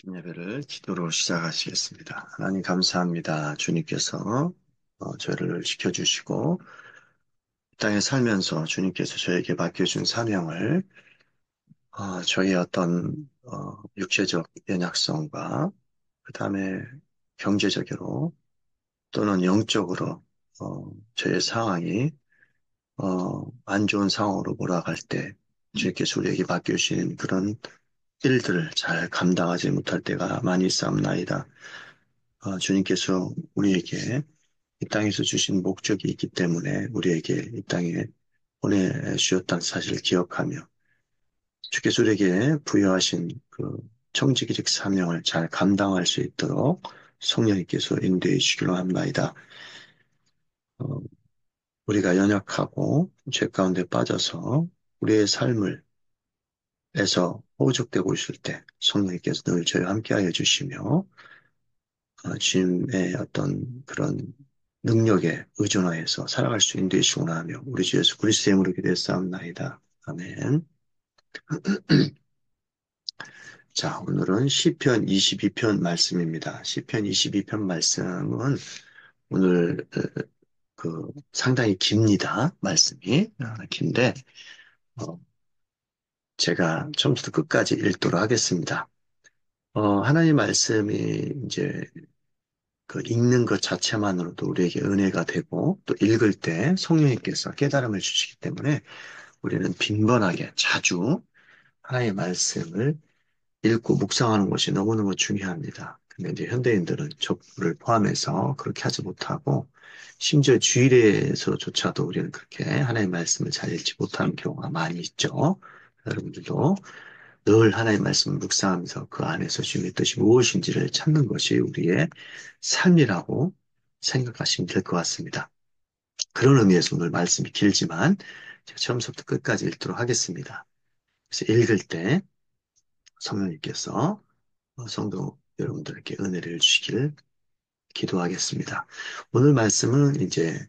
아침 예배를 기도로 시작하시겠습니다. 하나님 감사합니다. 주님께서 저희를 지켜주시고 이 땅에 살면서 주님께서 저에게 맡겨준 사명을 저희의 어떤 육체적 연약성과 그 다음에 경제적으로 또는 영적으로 저의 상황이 안 좋은 상황으로 몰아갈 때 주님께서 우리에게 맡겨주신 그런 일들을 잘 감당하지 못할 때가 많이 있사옵나이다. 주님께서 우리에게 이 땅에서 주신 목적이 있기 때문에 우리에게 이 땅에 보내주셨다는 사실을 기억하며 주께서 우리에게 부여하신 그 청지기적 사명을 잘 감당할 수 있도록 성령님께서 인도해 주시기로 합나이다. 어, 우리가 연약하고 죄 가운데 빠져서 우리의 삶을 에서 허우적대고 있을 때 성령님께서 늘 저희와 함께하여 주시며 주님의 어떤 그런 능력에 의존하여서 살아갈 수 있는 되시구나 하며 우리 주 예수 그리스도의 이름으로 기도했사옵나이다. 아멘. 자, 오늘은 시편 22편 말씀입니다. 시편 22편 말씀은 오늘 상당히 깁니다. 말씀이 긴데 제가 처음부터 끝까지 읽도록 하겠습니다. 하나님 말씀이 이제 그 읽는 것 자체만으로도 우리에게 은혜가 되고 또 읽을 때 성령님께서 깨달음을 주시기 때문에 우리는 빈번하게 자주 하나님의 말씀을 읽고 묵상하는 것이 너무너무 중요합니다. 근데 이제 현대인들은 저를 포함해서 그렇게 하지 못하고 심지어 주일에서조차도 우리는 그렇게 하나님의 말씀을 잘 읽지 못하는 경우가 많이 있죠. 여러분들도 늘 하나님의 말씀을 묵상하면서 그 안에서 주님의 뜻이 무엇인지를 찾는 것이 우리의 삶이라고 생각하시면 될 것 같습니다. 그런 의미에서 오늘 말씀이 길지만 제가 처음부터 끝까지 읽도록 하겠습니다. 그래서 읽을 때 성령님께서 성도 여러분들에게 은혜를 주시기를 기도하겠습니다. 오늘 말씀은 이제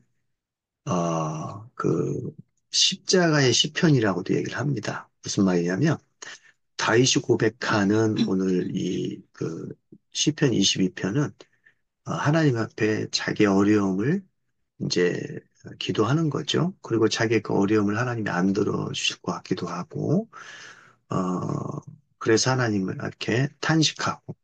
그 십자가의 시편이라고도 얘기를 합니다. 무슨 말이냐면 다윗이 고백하는 오늘 이 그 시편 22편은 하나님 앞에 자기 어려움을 이제 기도하는 거죠. 그리고 자기의 그 어려움을 하나님이 안 들어주실 것 같기도 하고, 그래서 하나님을 이렇게 탄식하고,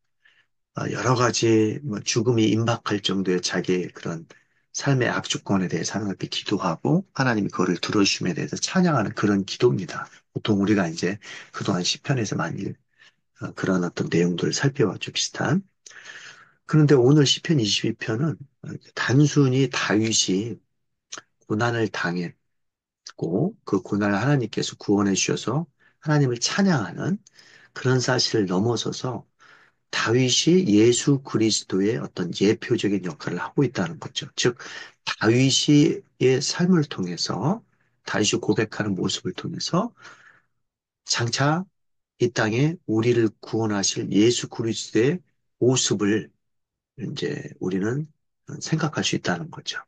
여러 가지 뭐 죽음이 임박할 정도의 자기의 그런 삶의 악조건에 대해서 하나님 앞에 기도하고, 하나님이 그거를 들어주심에 대해서 찬양하는 그런 기도입니다. 보통 우리가 이제 그동안 시편에서 많이 그런 어떤 내용들을 살펴봤죠, 비슷한. 그런데 오늘 시편 22편은 단순히 다윗이 고난을 당했고 그 고난을 하나님께서 구원해 주셔서 하나님을 찬양하는 그런 사실을 넘어서서 다윗이 예수 그리스도의 어떤 예표적인 역할을 하고 있다는 거죠. 즉 다윗의 삶을 통해서 다윗이 고백하는 모습을 통해서 장차 이 땅에 우리를 구원하실 예수 그리스도의 모습을 이제 우리는 생각할 수 있다는 거죠.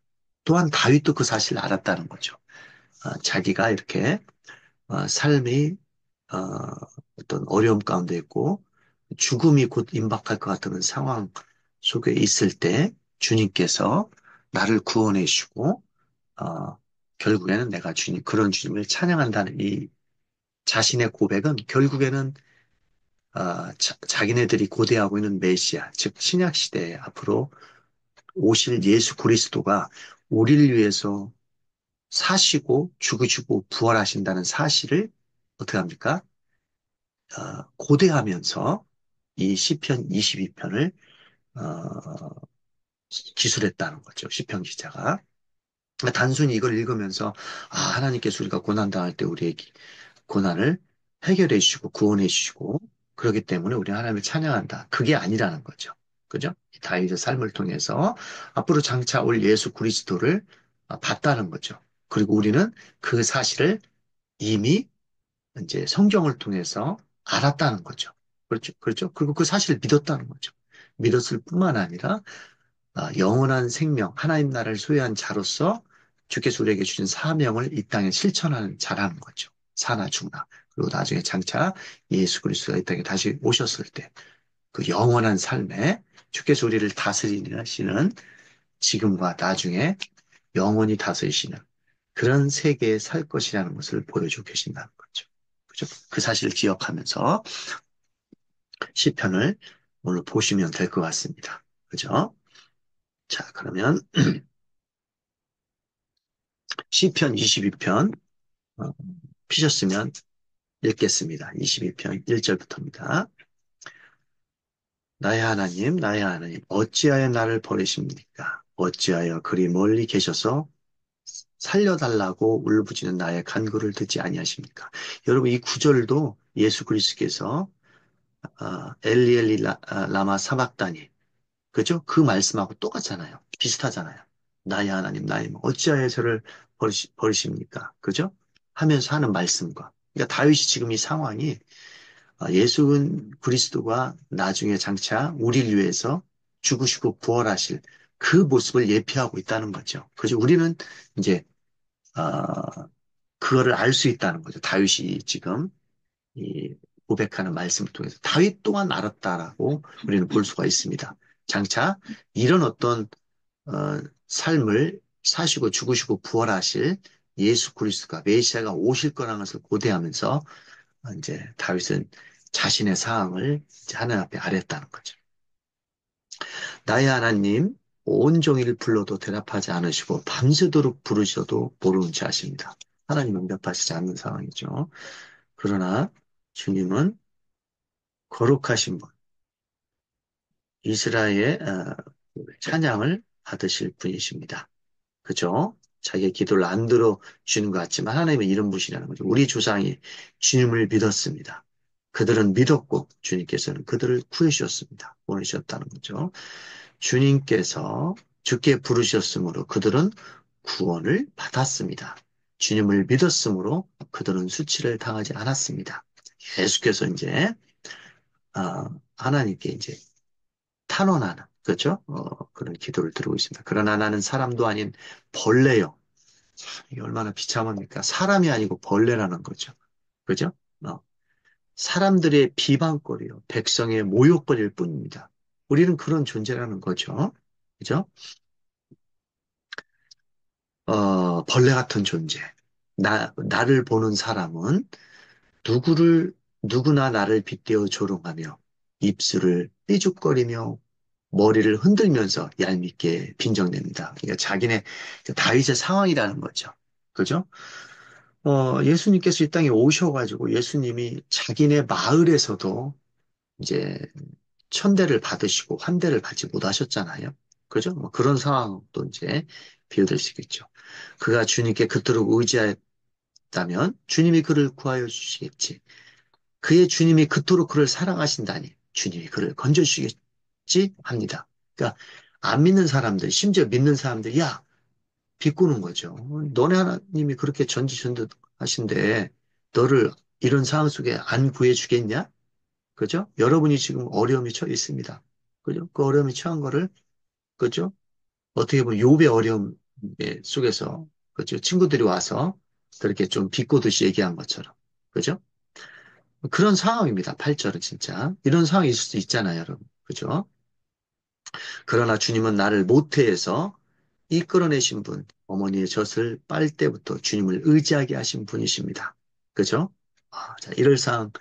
또한 다윗도 그 사실을 알았다는 거죠. 자기가 이렇게 삶이 어, 어떤 어려움 가운데 있고 죽음이 곧 임박할 것 같은 상황 속에 있을 때 주님께서 나를 구원해 주시고 결국에는 내가 주님 그런 주님을 찬양한다는 이 자신의 고백은 결국에는 자기네들이 고대하고 있는 메시아 즉 신약 시대에 앞으로 오실 예수 그리스도가 우리를 위해서 사시고 죽으시고 부활하신다는 사실을 어떻게 합니까? 고대하면서 이 시편 22편을 기술했다는 거죠. 시편 기자가. 그러니까 단순히 이걸 읽으면서 하나님께서 우리가 고난당할 때 우리의 고난을 해결해 주시고 구원해 주시고 그렇기 때문에 우리 하나님을 찬양한다. 그게 아니라는 거죠. 그죠? 다윗의 삶을 통해서 앞으로 장차 올 예수 그리스도를 봤다는 거죠. 그리고 우리는 그 사실을 이미 이제 성경을 통해서 알았다는 거죠. 그렇죠. 그렇죠. 그리고 그 사실을 믿었다는 거죠. 믿었을 뿐만 아니라 영원한 생명, 하나님 나라를 소유한 자로서 주께서 우리에게 주신 사명을 이 땅에 실천하는 자라는 거죠. 사나 죽나. 그리고 나중에 장차 예수 그리스도가 이 땅에 다시 오셨을 때 그 영원한 삶에 주께서 우리를 다스리시는 지금과 나중에 영원히 다스리시는 그런 세계에 살 것이라는 것을 보여주고 계신다는 거죠. 그죠? 그 사실을 기억하면서 시편을 오늘 보시면 될 것 같습니다. 그죠? 자, 그러면 시편 22편 피셨으면 읽겠습니다. 22편 1절부터입니다. 나의 하나님, 어찌하여 나를 버리십니까? 어찌하여 그리 멀리 계셔서 살려달라고 울부짖는 나의 간구를 듣지 아니하십니까? 여러분, 이 구절도 예수 그리스도께서 엘리 엘리 라마 사박다니, 그죠? 그 말씀하고 똑같잖아요. 비슷하잖아요. 나의 하나님, 어찌하여 저를 버리십니까? 그죠? 하면서 하는 말씀과. 그러니까 다윗이 지금 이 상황이 예수 그리스도가 나중에 장차 우리를 위해서 죽으시고 부활하실 그 모습을 예표하고 있다는 거죠. 그죠? 우리는 이제 그거를 알 수 있다는 거죠. 다윗이 지금 이 고백하는 말씀을 통해서 다윗 또한 알았다라고 우리는 볼 수가 있습니다. 장차 이런 어떤 삶을 사시고 죽으시고 부활하실 예수 그리스도가 메시아가 오실 거라는 것을 고대하면서 이제 다윗은 자신의 사항을 이제 하나님 앞에 아랬다는 거죠. 나의 하나님, 온종일 불러도 대답하지 않으시고 밤새도록 부르셔도 모르는 체 아십니다. 하나님은 응답하시지 않는 상황이죠. 그러나 주님은 거룩하신 분, 이스라엘의 찬양을 받으실 분이십니다. 그죠? 자기의 기도를 안 들어주는 것 같지만 하나님은 이런 분이라는 거죠. 우리 조상이 주님을 믿었습니다. 그들은 믿었고 주님께서는 그들을 구해주셨습니다. 보내주셨다는 거죠. 주님께서 주께 부르셨으므로 그들은 구원을 받았습니다. 주님을 믿었으므로 그들은 수치를 당하지 않았습니다. 계속해서 이제 하나님께 이제 탄원하는 그렇죠? 그런 기도를 드리고 있습니다. 그러나 나는 사람도 아닌 벌레요. 이게 얼마나 비참합니까? 사람이 아니고 벌레라는 거죠. 그죠? 어, 사람들의 비방거리요, 백성의 모욕거리일 뿐입니다. 우리는 그런 존재라는 거죠. 그죠? 벌레 같은 존재. 나를 보는 사람은 누구나 나를 빗대어 조롱하며 입술을 삐죽거리며 머리를 흔들면서 얄밉게 빈정냅니다. 그러니까 자기네 다윗의 상황이라는 거죠. 그죠? 예수님께서 이 땅에 오셔가지고 예수님이 자기네 마을에서도 이제 천대를 받으시고 환대를 받지 못하셨잖아요. 그죠? 뭐 그런 상황도 이제 비유될 수 있겠죠. 그가 주님께 그토록 의지했다면 주님이 그를 구하여 주시겠지. 그의 주님이 그토록 그를 사랑하신다니 주님이 그를 건져주시겠지 합니다. 그러니까 안 믿는 사람들, 심지어 믿는 사람들, 야, 비꼬는 거죠. 너네 하나님이 그렇게 전지전능하신데 너를 이런 상황 속에 안 구해주겠냐? 그죠? 여러분이 지금 어려움이 처해 있습니다. 그죠? 그 어려움이 처한 거를, 그죠? 어떻게 보면 욥의 어려움 속에서, 그죠? 친구들이 와서 그렇게 좀 비꼬듯이 얘기한 것처럼. 그죠? 그런 상황입니다. 8절은 진짜. 이런 상황이 있을 수 있잖아요, 여러분. 그죠? 그러나 주님은 나를 모태에서 이끌어내신 분, 어머니의 젖을 빨 때부터 주님을 의지하게 하신 분이십니다. 그죠? 자, 이럴 상황에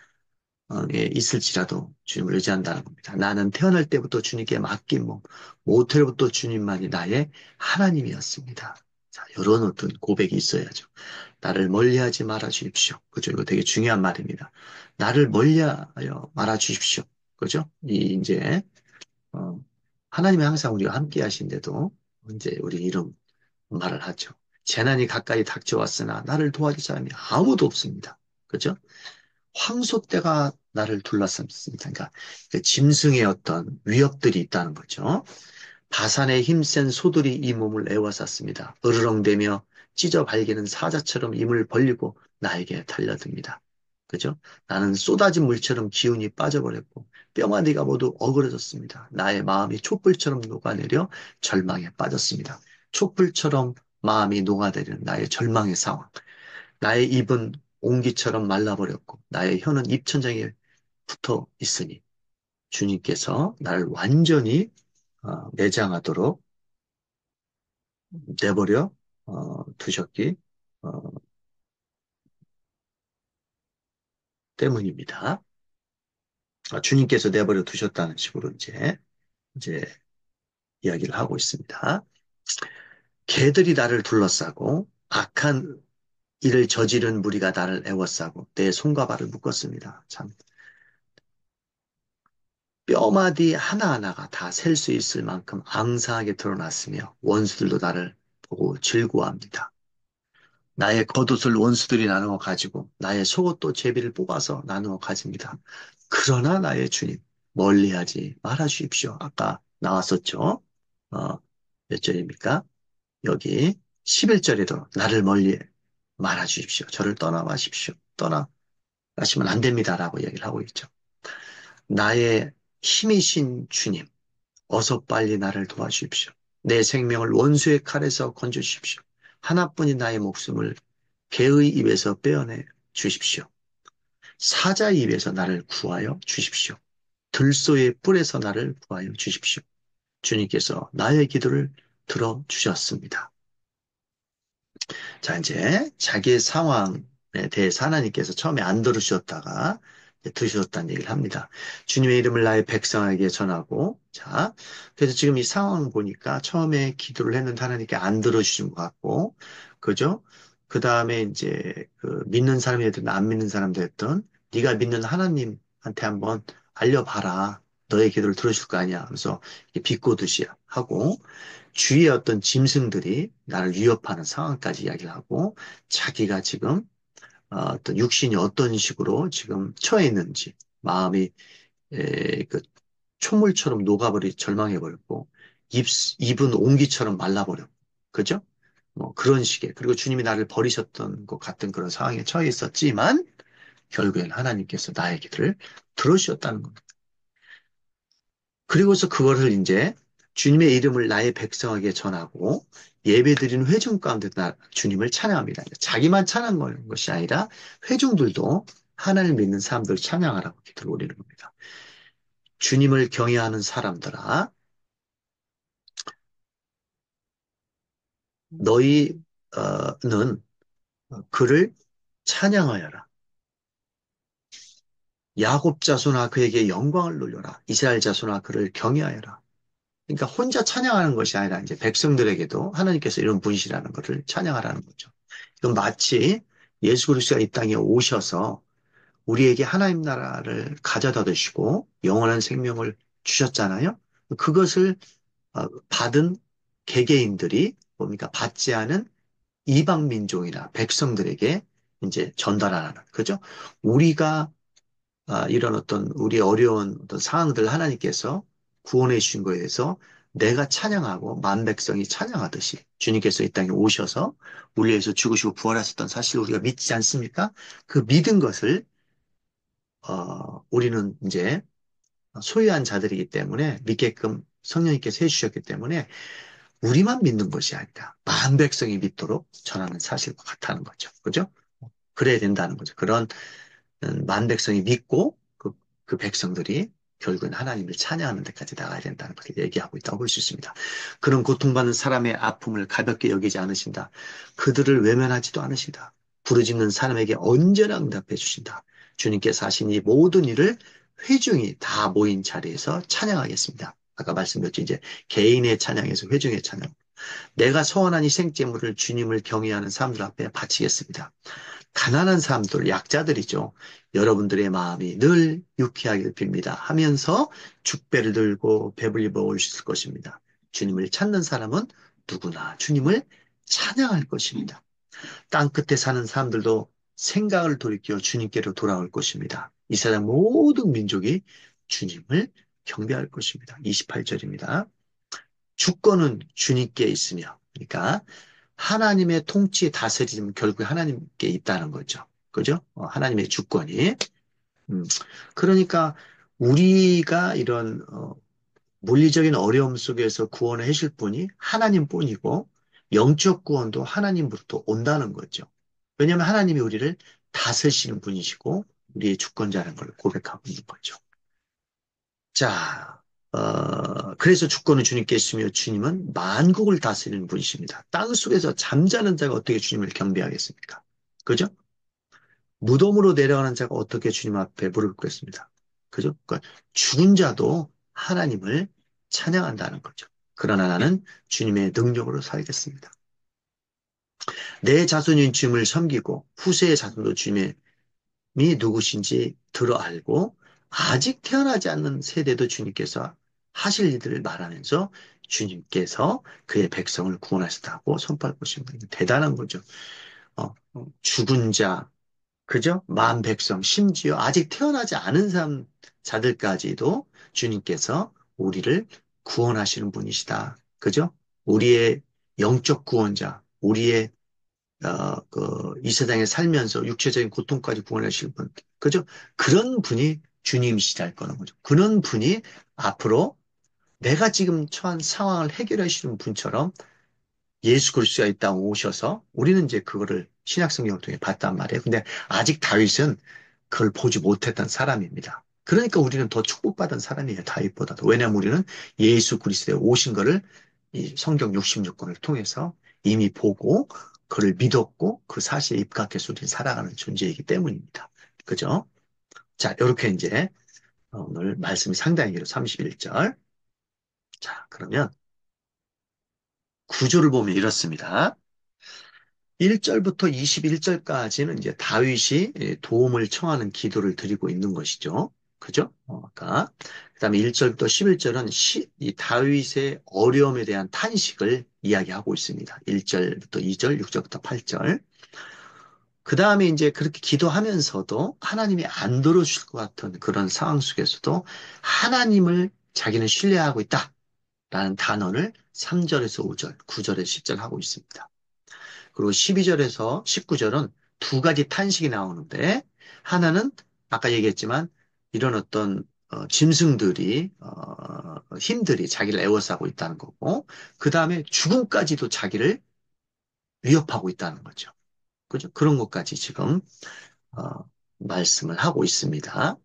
있을지라도 주님을 의지한다는 겁니다. 나는 태어날 때부터 주님께 맡긴 몸, 모태로부터 주님만이 나의 하나님이었습니다. 자, 이런 어떤 고백이 있어야죠. 나를 멀리하지 말아 주십시오. 그죠? 이거 되게 중요한 말입니다. 나를 멀리하여 말아 주십시오. 그죠? 이제 어, 하나님이 항상 우리와 함께 하신데도 이제 우리 이런 말을 하죠. 재난이 가까이 닥쳐왔으나 나를 도와줄 사람이 아무도 없습니다. 그죠? 황소떼가 나를 둘러쌌습니다. 그러니까 그 짐승의 어떤 위협들이 있다는 거죠. 바산의 힘센 소들이 이 몸을 에워쌌습니다. 으르렁대며 찢어 발기는 사자처럼 힘을 벌리고 나에게 달려듭니다. 그죠? 나는 쏟아진 물처럼 기운이 빠져버렸고 뼈마디가 모두 어그러졌습니다. 나의 마음이 촛불처럼 녹아내려 절망에 빠졌습니다. 촛불처럼 마음이 녹아내리는 나의 절망의 상황. 나의 입은 옹기처럼 말라버렸고 나의 혀는 입천장에 붙어 있으니 주님께서 나를 완전히 매장하도록 내버려 두셨기 어, 때문입니다. 주님께서 내버려 두셨다는 식으로 이제 이야기를 하고 있습니다. 개들이 나를 둘러싸고 악한 일을 저지른 무리가 나를 애워싸고 내 손과 발을 묶었습니다. 참 뼈마디 하나하나가 다 셀 수 있을 만큼 앙상하게 드러났으며 원수들도 나를 보고 즐거워합니다. 나의 겉옷을 원수들이 나누어 가지고 나의 속옷도 제비를 뽑아서 나누어 가집니다. 그러나 나의 주님 멀리하지 말아 주십시오. 아까 나왔었죠. 어, 몇 절입니까? 여기 11절에도 나를 멀리 말아 주십시오. 저를 떠나 마십시오. 떠나 가시면 안 됩니다라고 얘기를 하고 있죠. 나의 힘이신 주님, 어서 빨리 나를 도와주십시오. 내 생명을 원수의 칼에서 건져주십시오. 하나뿐인 나의 목숨을 개의 입에서 빼어내 주십시오. 사자의 입에서 나를 구하여 주십시오. 들소의 뿔에서 나를 구하여 주십시오. 주님께서 나의 기도를 들어주셨습니다. 자, 이제 자기의 상황에 대해서 하나님께서 처음에 안 들으셨다가 들으셨다는 얘기를 합니다. 주님의 이름을 나의 백성에게 전하고, 자, 그래서 지금 이 상황을 보니까 처음에 기도를 했는데 하나님께 안 들어주신 것 같고, 그죠? 그 다음에 이제 그 믿는 사람이 됐든 안 믿는 사람 됐든 네가 믿는 하나님한테 한번 알려봐라. 너의 기도를 들어줄 거 아니야. 그래서 비꼬듯이 하고, 주위의 어떤 짐승들이 나를 위협하는 상황까지 이야기를 하고 자기가 지금 어떤 육신이 어떤 식으로 지금 처해 있는지 마음이 그 초물처럼 녹아버리 절망해버렸고 입은 옹기처럼 말라버렸고 그죠? 뭐 그런 식의 그리고 주님이 나를 버리셨던 것 같은 그런 상황에 처해 있었지만 결국엔 하나님께서 나의 기도를 들어주셨다는 겁니다. 그리고서 그거를 이제 주님의 이름을 나의 백성에게 전하고 예배드리는 회중 가운데 주님을 찬양합니다. 자기만 찬양하는 것이 아니라 회중들도 하나님을 믿는 사람들 찬양하라고 기도를 올리는 겁니다. 주님을 경외하는 사람들아, 너희는 그를 찬양하여라. 야곱 자손아 그에게 영광을 돌려라. 이스라엘 자손아 그를 경외하여라. 그러니까 혼자 찬양하는 것이 아니라 이제 백성들에게도 하나님께서 이런 분이시라는 것을 찬양하라는 거죠. 이건 마치 예수 그리스도가 이 땅에 오셔서 우리에게 하나님 나라를 가져다 주시고 영원한 생명을 주셨잖아요. 그것을 받은 개개인들이 뭡니까? 받지 않은 이방 민족이나 백성들에게 이제 전달하는 그죠? 우리가 이런 어떤 우리 어려운 어떤 상황들 하나님께서 구원해 주신 거에 대해서 내가 찬양하고 만 백성이 찬양하듯이 주님께서 이 땅에 오셔서 우리 위해서 죽으시고 부활하셨던 사실을 우리가 믿지 않습니까? 그 믿은 것을 우리는 이제 소유한 자들이기 때문에 믿게끔 성령님께서 해주셨기 때문에 우리만 믿는 것이 아니라 만 백성이 믿도록 전하는 사실과 같다는 거죠. 그죠? 그래야 된다는 거죠. 그런 만 백성이 믿고 그 백성들이 결국은 하나님을 찬양하는 데까지 나가야 된다는 것을 얘기하고 있다고 볼 수 있습니다. 그런 고통받는 사람의 아픔을 가볍게 여기지 않으신다. 그들을 외면하지도 않으신다. 부르짖는 사람에게 언제나 응답해 주신다. 주님께서 하신 이 모든 일을 회중이 다 모인 자리에서 찬양하겠습니다. 아까 말씀드렸죠. 이제 개인의 찬양에서 회중의 찬양. 내가 소원한 이 생제물을 주님을 경외하는 사람들 앞에 바치겠습니다. 가난한 사람들, 약자들이죠. 여러분들의 마음이 늘 유쾌하길 빕니다. 하면서 죽배를 들고 배불리 먹을 수 있을 것입니다. 주님을 찾는 사람은 누구나 주님을 찬양할 것입니다. 땅끝에 사는 사람들도 생각을 돌이켜 주님께로 돌아올 것입니다. 이 세상 모든 민족이 주님을 경배할 것입니다. 28절입니다. 주권은 주님께 있으며, 그러니까 하나님의 통치 다스리면 결국에 하나님께 있다는 거죠. 그죠? 하나님의 주권이. 음, 그러니까 우리가 이런 물리적인 어려움 속에서 구원을 해줄 분이 하나님뿐이고 영적 구원도 하나님으로부터 온다는 거죠. 왜냐하면 하나님이 우리를 다스리시는 분이시고 우리의 주권자라는 걸 고백하고 있는 거죠. 자, 그래서 주권은 주님께 있으며 주님은 만국을 다스리는 분이십니다. 땅 속에서 잠자는 자가 어떻게 주님을 경배하겠습니까? 그죠? 무덤으로 내려가는 자가 어떻게 주님 앞에 무릎 꿇겠습니다. 그죠? 그러니까 죽은 자도 하나님을 찬양한다는 거죠. 그러나 나는 주님의 능력으로 살겠습니다. 내 자손인 주님을 섬기고 후세의 자손도 주님이 누구신지 들어 알고 아직 태어나지 않는 세대도 주님께서 하실 일들을 말하면서 주님께서 그의 백성을 구원하셨다고 선포할 것입니다. 대단한 거죠. 죽은 자, 그죠? 마음 백성, 심지어 아직 태어나지 않은 자들까지도 주님께서 우리를 구원하시는 분이시다. 그죠? 우리의 영적 구원자, 우리의 이 세상에 살면서 육체적인 고통까지 구원하실 분. 그죠? 그런 분이 주님이시랄 거는 거죠. 그런 분이 앞으로 내가 지금 처한 상황을 해결하시는 분처럼 예수 그리스도가 이 땅에 오셔서 우리는 이제 그거를 신약성경을 통해 봤단 말이에요. 근데 아직 다윗은 그걸 보지 못했던 사람입니다. 그러니까 우리는 더 축복받은 사람이에요. 다윗보다도. 왜냐하면 우리는 예수 그리스도의 오신 거를 이 성경 66권을 통해서 이미 보고 그를 믿었고 그 사실에 입각해서 우리는 살아가는 존재이기 때문입니다. 그죠? 자, 이렇게 이제 오늘 말씀이 상당히 길어 31절. 자, 그러면 구조를 보면 이렇습니다. 1절부터 21절까지는 이제 다윗이 도움을 청하는 기도를 드리고 있는 것이죠. 그죠? 아까. 그 다음에 1절부터 11절은 이 다윗의 어려움에 대한 탄식을 이야기하고 있습니다. 1절부터 2절, 6절부터 8절. 그 다음에 이제 그렇게 기도하면서도 하나님이 안 들어주실 것 같은 그런 상황 속에서도 하나님을 자기는 신뢰하고 있다라는 단언을 3절에서 5절, 9절에서 10절 하고 있습니다. 그리고 12절에서 19절은 두 가지 탄식이 나오는데 하나는 아까 얘기했지만 이런 어떤 짐승들이 힘들이 자기를 애워싸고 있다는 거고 그 다음에 죽음까지도 자기를 위협하고 있다는 거죠. 그죠? 그런 것까지 지금 어, 말씀을 하고 있습니다.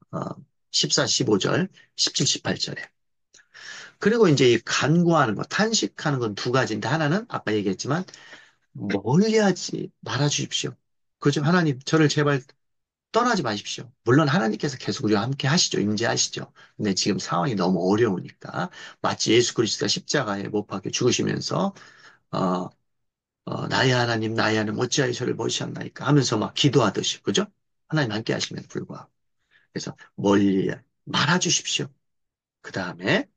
14, 15절, 17, 18절에. 그리고 이제 이 간구하는 거, 탄식하는 건 두 가지인데 하나는 아까 얘기했지만 멀리하지 말아 주십시오. 그죠? 하나님, 저를 제발 떠나지 마십시오. 물론 하나님께서 계속 우리와 함께 하시죠. 임재하시죠. 근데 지금 상황이 너무 어려우니까 마치 예수 그리스도가 십자가에 못 박혀 죽으시면서 어, 나의 하나님, 나의 하나님 어찌하여 저를 버리셨나이까 하면서 막 기도하듯이 그죠? 하나님 함께 하심에도 불구하고 그래서 멀리 말아 주십시오. 그 다음에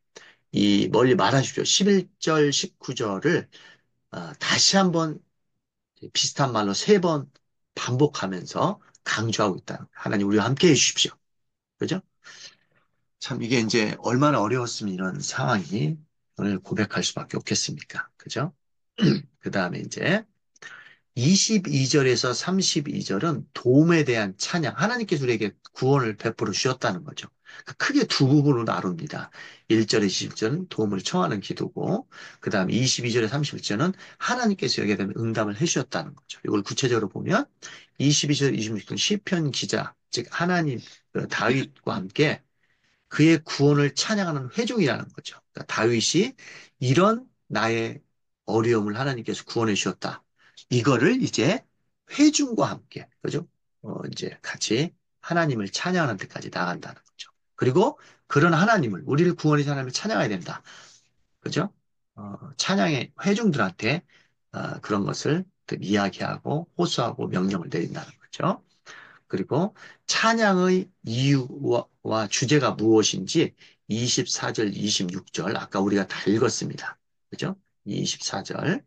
이 멀리 말아 주십시오. 11절, 19절을 다시 한번 비슷한 말로 세 번 반복하면서 강조하고 있다. 하나님 우리와 함께 해주십시오. 그죠? 참 이게 이제 얼마나 어려웠으면 이런 상황이 오늘 고백할 수밖에 없겠습니까? 그죠? 그 다음에 이제 22절에서 32절은 도움에 대한 찬양, 하나님께서 우리에게 구원을 베풀어 주셨다는 거죠. 크게 두 부분으로 나눕니다. 1절에 20절은 도움을 청하는 기도고, 그 다음에 22절에 31절은 하나님께서 여기에 대한 응답을 해주셨다는 거죠. 이걸 구체적으로 보면 22절, 26절 시편 기자, 즉 하나님, 다윗과 함께 그의 구원을 찬양하는 회중이라는 거죠. 그러니까 다윗이 이런 나의 어려움을 하나님께서 구원해 주셨다. 이거를 이제 회중과 함께, 그죠? 이제 같이 하나님을 찬양하는 데까지 나간다는 거죠. 그리고 그런 하나님을, 우리를 구원해 주 하나님을 찬양해야 된다. 그죠? 찬양의 회중들한테 그런 것을 이야기하고 호소하고 명령을 내린다는 거죠. 그리고 찬양의 이유와 주제가 무엇인지 24절, 26절, 아까 우리가 다 읽었습니다. 그죠? 24절,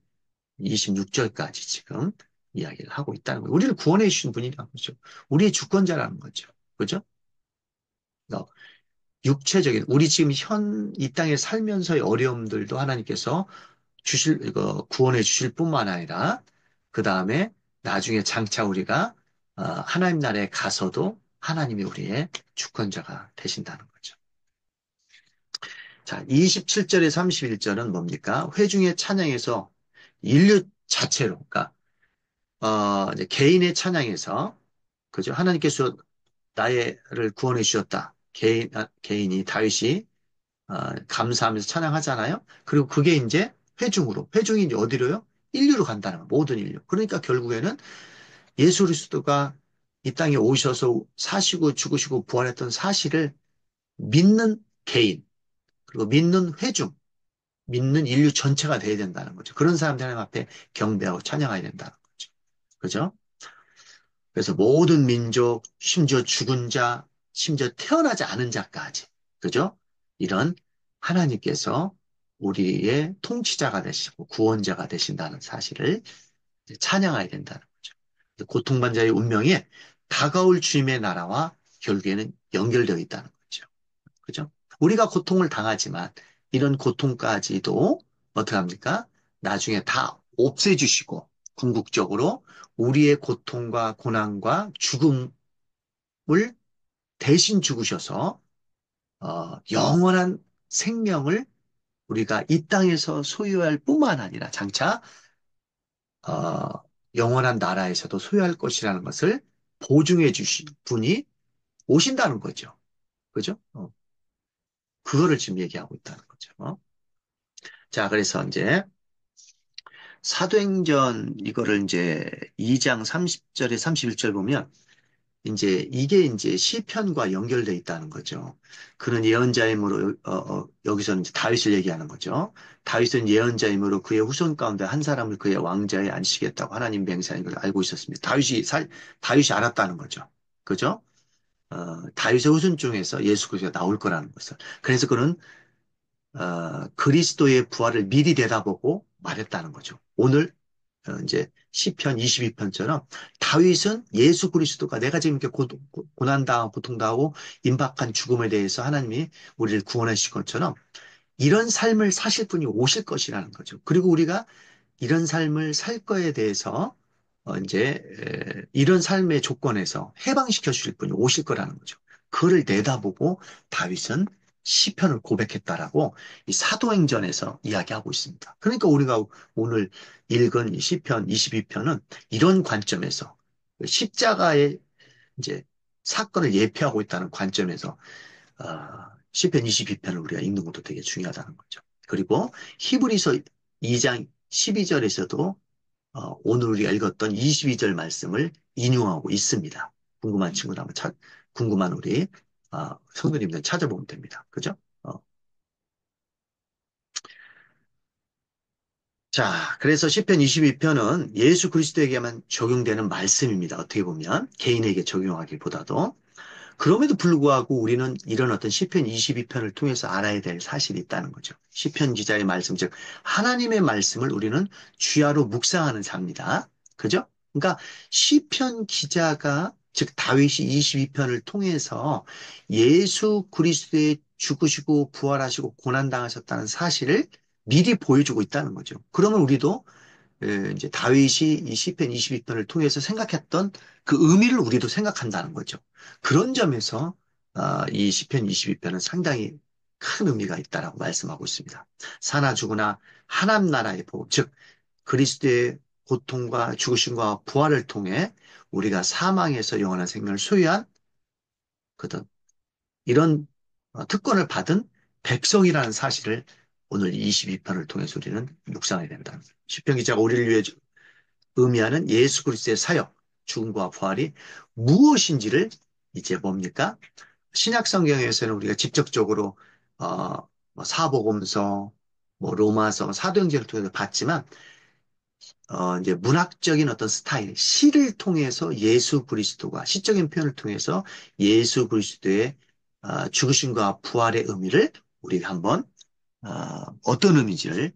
26절까지 지금 이야기를 하고 있다는 거예요. 우리를 구원해 주신 분이라는 거죠. 우리의 주권자라는 거죠. 그죠? 그래서 육체적인, 우리 지금 이 땅에 살면서의 어려움들도 하나님께서 이거 구원해 주실 뿐만 아니라, 그 다음에 나중에 장차 우리가 하나님 나라에 가서도 하나님이 우리의 주권자가 되신다는 거죠. 자, 27절에 31절은 뭡니까? 회중의 찬양에서 인류 자체로, 그러니까 이제 개인의 찬양에서 그죠? 하나님께서 나를 구원해 주셨다. 개인이 다윗이 감사하면서 찬양하잖아요. 그리고 그게 이제 회중이 이제 어디로요? 인류로 간다는 거예요. 모든 인류. 그러니까 결국에는 예수 그리스도가 이 땅에 오셔서 사시고 죽으시고 부활했던 사실을 믿는 개인, 그리고 믿는 회중, 믿는 인류 전체가 돼야 된다는 거죠. 그런 사람들 하나님 앞에 경배하고 찬양해야 된다는 거죠. 그죠? 그래서 모든 민족, 심지어 죽은 자, 심지어 태어나지 않은 자까지, 그죠? 이런 하나님께서 우리의 통치자가 되시고 구원자가 되신다는 사실을 찬양해야 된다는 거죠. 고통받는 자의 운명이 다가올 주님의 나라와 결국에는 연결되어 있다는 거죠. 그죠? 우리가 고통을 당하지만 이런 고통까지도 어떻게 합니까? 나중에 다 없애주시고 궁극적으로 우리의 고통과 고난과 죽음을 대신 죽으셔서 영원한 생명을 우리가 이 땅에서 소유할 뿐만 아니라 장차 영원한 나라에서도 소유할 것이라는 것을 보증해 주신 분이 오신다는 거죠. 그죠? 그거를 지금 얘기하고 있다는 거죠. 자, 그래서 이제 사도행전 이거를 이제 2장 30절에 31절 보면 이제 이게 이제 시편과 연결돼 있다는 거죠. 그는 예언자이므로 여기서는 이제 다윗을 얘기하는 거죠. 다윗은 예언자이므로 그의 후손 가운데 한 사람을 그의 왕자에 앉히겠다고 하나님 맹세한 걸 알고 있었습니다. 다윗이 알았다는 거죠. 그죠? 다윗의 후손 중에서 예수 그리스도가 나올 거라는 것을. 그래서 그는 그리스도의 부활을 미리 내다보고 말했다는 거죠. 오늘 이제 시편 22편처럼 다윗은 예수 그리스도가 내가 지금 이렇게 고난당하고 고통당하고 임박한 죽음에 대해서 하나님이 우리를 구원하실 것처럼 이런 삶을 사실 분이 오실 것이라는 거죠. 그리고 우리가 이런 삶을 살 거에 대해서 이제 이런 삶의 조건에서 해방시켜 주실 분이 오실 거라는 거죠. 그를 내다보고 다윗은 시편을 고백했다라고 이 사도행전에서 이야기하고 있습니다. 그러니까 우리가 오늘 읽은 이 시편 22편은 이런 관점에서 십자가의 이제 사건을 예표하고 있다는 관점에서 시편 22편을 우리가 읽는 것도 되게 중요하다는 거죠. 그리고 히브리서 2장 12절에서도 오늘 우리가 읽었던 22절 말씀을 인용하고 있습니다. 궁금한 친구들 한번 궁금한 우리 성도님들 찾아보면 됩니다. 그죠? 자, 그래서 시편 22편은 예수 그리스도에게만 적용되는 말씀입니다. 어떻게 보면 개인에게 적용하기보다도 그럼에도 불구하고 우리는 이런 어떤 시편 22편을 통해서 알아야 될 사실이 있다는 거죠. 시편 기자의 말씀, 즉 하나님의 말씀을 우리는 주야로 묵상하는 자입니다. 그죠? 그러니까 시편 기자가 즉 다윗이 22편을 통해서 예수 그리스도의 죽으시고 부활하시고 고난당하셨다는 사실을 미리 보여주고 있다는 거죠. 그러면 우리도 이제 다윗이 이 시편 22편을 통해서 생각했던 그 의미를 우리도 생각한다는 거죠. 그런 점에서 이 시편 22편은 상당히 큰 의미가 있다라고 말씀하고 있습니다. 사나 죽으나 하나님 나라의 복, 즉 그리스도의 고통과 죽으심과 부활을 통해 우리가 사망에서 영원한 생명을 소유한 그런 이런 특권을 받은 백성이라는 사실을 오늘 22편을 통해서 우리는 묵상해야 된다. 시편 기자가 우리를 위해 의미하는 예수 그리스도의 사역, 죽음과 부활이 무엇인지를 이제 뭡니까? 신약 성경에서는 우리가 직접적으로 뭐 사복음서, 뭐 로마서, 사도행전을 통해서 봤지만 이제 문학적인 어떤 스타일, 시를 통해서 예수 그리스도가 시적인 표현을 통해서 예수 그리스도의 죽으심과 부활의 의미를 우리가 한번 어떤 의미인지를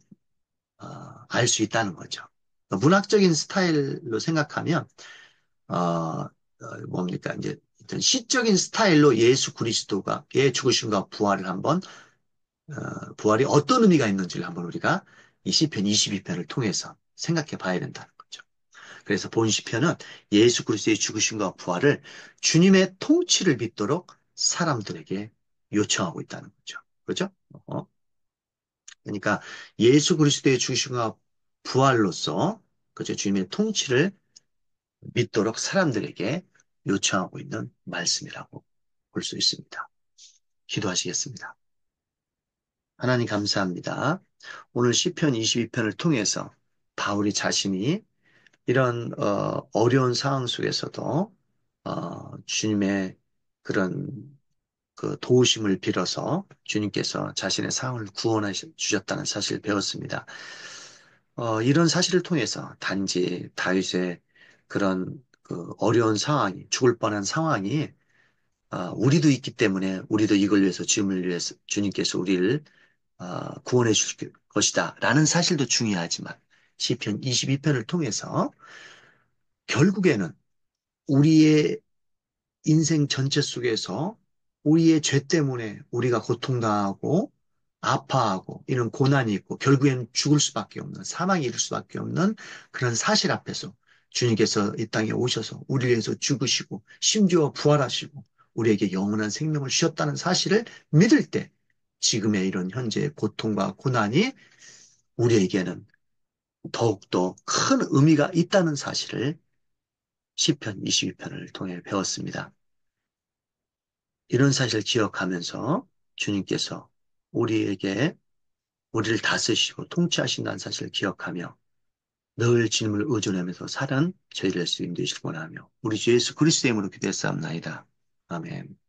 알 수 있다는 거죠. 문학적인 스타일로 생각하면 뭡니까 이제 어떤 시적인 스타일로 예수 그리스도가 의 죽으심과 부활을 한번 부활이 어떤 의미가 있는지를 한번 우리가 이 시편 22편을 통해서 생각해 봐야 된다는 거죠. 그래서 본 시편은 예수 그리스도의 죽으심과 부활을 주님의 통치를 믿도록 사람들에게 요청하고 있다는 거죠. 그렇죠? 그러니까 예수 그리스도의 죽으심과 부활로서 그죠? 주님의 통치를 믿도록 사람들에게 요청하고 있는 말씀이라고 볼 수 있습니다. 기도하시겠습니다. 하나님 감사합니다. 오늘 시편 22편을 통해서 바울이 자신이 이런 어려운 상황 속에서도 주님의 그런 그 도우심을 빌어서 주님께서 자신의 상황을 구원해 주셨다는 사실을 배웠습니다. 이런 사실을 통해서 단지 다윗의 그런 그 어려운 상황이, 죽을 뻔한 상황이 우리도 있기 때문에 우리도 이걸 위해서 주님을 위해서 주님께서 우리를 구원해 주실 것이다 라는 사실도 중요하지만 시편 22편을 통해서 결국에는 우리의 인생 전체 속에서 우리의 죄 때문에 우리가 고통당하고 아파하고 이런 고난이 있고 결국에는 죽을 수밖에 없는 사망이 이를 수밖에 없는 그런 사실 앞에서 주님께서 이 땅에 오셔서 우리를 위해서 죽으시고 심지어 부활하시고 우리에게 영원한 생명을 주셨다는 사실을 믿을 때 지금의 이런 현재의 고통과 고난이 우리에게는 더욱더 큰 의미가 있다는 사실을 시편 22편을 통해 배웠습니다. 이런 사실을 기억하면서 주님께서 우리에게 우리를 다스리시고 통치하신다는 사실을 기억하며 늘 주님을 의존하면서 사는 저희를 수 있는 되시길 원하며 우리 주 예수 그리스도의 이름으로 기도했사옵나이다. 아멘.